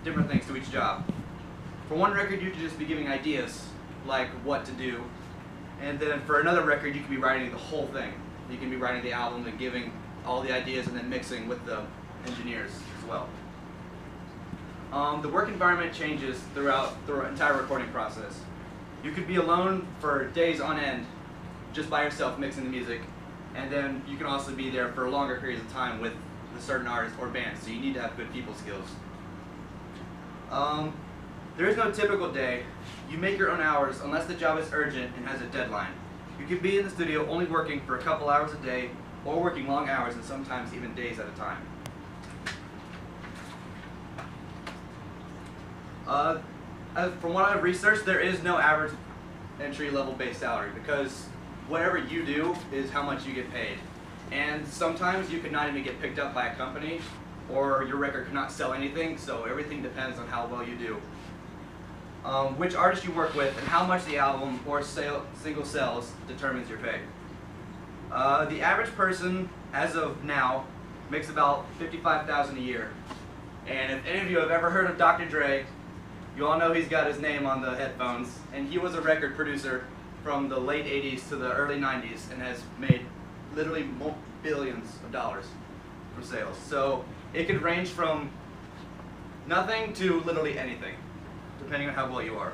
different things to each job. For one record, you could just be giving ideas, like what to do. And then for another record, you could be writing the whole thing. You can be writing the album and giving all the ideas and then mixing with the engineers as well. The work environment changes throughout the entire recording process. You could be alone for days on end, just by yourself mixing the music, and then you can also be there for longer periods of time with a certain artist or band, so you need to have good people skills. There is no typical day. You make your own hours unless the job is urgent and has a deadline. You could be in the studio only working for a couple hours a day or working long hours and sometimes even days at a time. From what I've researched, there is no average entry-level base salary because whatever you do is how much you get paid. And sometimes you could not even get picked up by a company or your record could not sell anything, so everything depends on how well you do. Which artist you work with and how much the album or single sells determines your pay. The average person, as of now, makes about $55,000 a year. And if any of you have ever heard of Dr. Dre, you all know he's got his name on the headphones, and he was a record producer from the late 80s to the early 90s and has made literally billions of dollars from sales. So it could range from nothing to literally anything, depending on how well you are.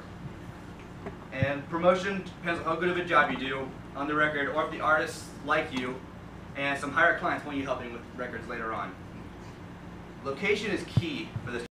And promotion depends on how good of a job you do on the record or if the artists like you, and some higher clients want you helping with records later on. Location is key for this.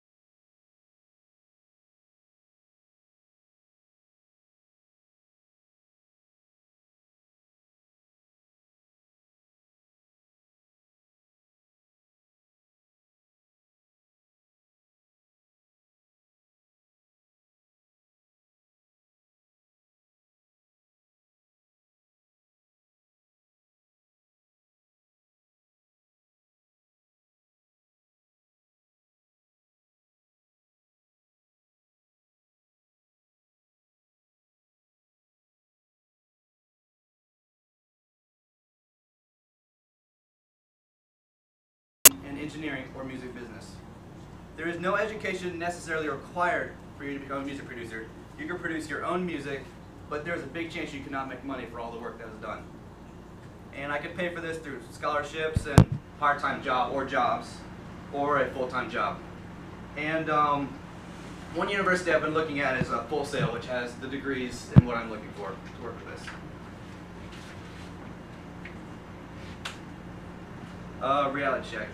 Engineering or music business. There is no education necessarily required for you to become a music producer. You can produce your own music, but there's a big chance you cannot make money for all the work that is done. And I could pay for this through scholarships and part-time job or jobs, or a full-time job. And one university I've been looking at is Full Sail, which has the degrees in what I'm looking for to work with this. Reality check.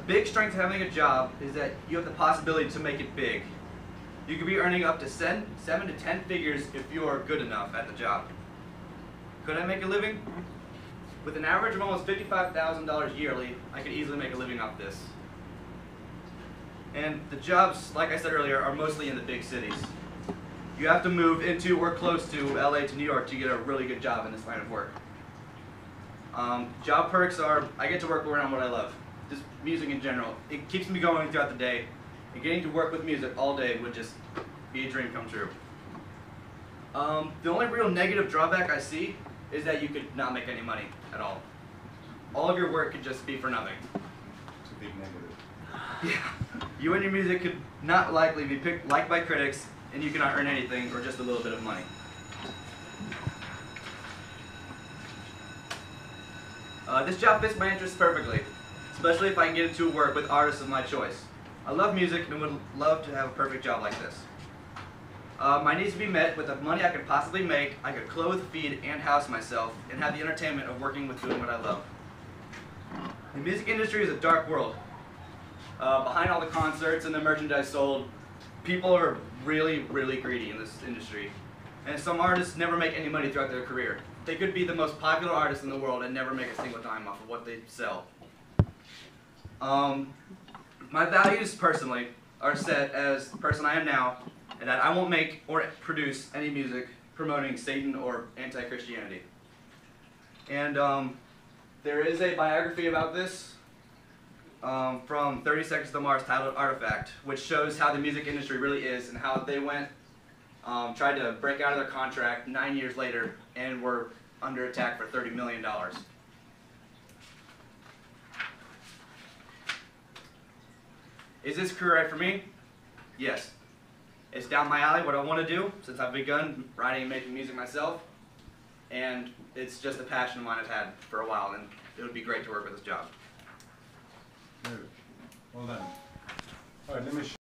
Big strength of having a job is that you have the possibility to make it big. You could be earning up to 7 to 10 figures if you are good enough at the job. Could I make a living? With an average of almost $55,000 yearly, I could easily make a living off this. And the jobs, like I said earlier, are mostly in the big cities. You have to move into or close to LA to New York to get a really good job in this line of work. Job perks are, I get to work around what I love. Just music in general. It keeps me going throughout the day, and getting to work with music all day would just be a dream come true. The only real negative drawback I see is that you could not make any money at all. All of your work could just be for nothing. It's a big negative. Yeah. You and your music could not likely be liked by critics, and you cannot earn anything or just a little bit of money. This job fits my interests perfectly, especially if I can get into work with artists of my choice. I love music and would love to have a perfect job like this. My needs to be met with the money I could possibly make. I could clothe, feed, and house myself, and have the entertainment of working with doing what I love. The music industry is a dark world. Behind all the concerts and the merchandise sold, people are really, really greedy in this industry. And some artists never make any money throughout their career. They could be the most popular artist in the world and never make a single dime off of what they sell. My values personally are set as the person I am now, and that I won't make or produce any music promoting Satan or anti-Christianity. And there is a biography about this from 30 Seconds to Mars titled Artifact, which shows how the music industry really is and how they went, tried to break out of their contract 9 years later and were under attack for $30 million. Is this career right for me? Yes. It's down my alley, what I want to do since I've begun writing and making music myself. And it's just a passion of mine I've had for a while, and it would be great to work with this job. Good. Well done. All right, let me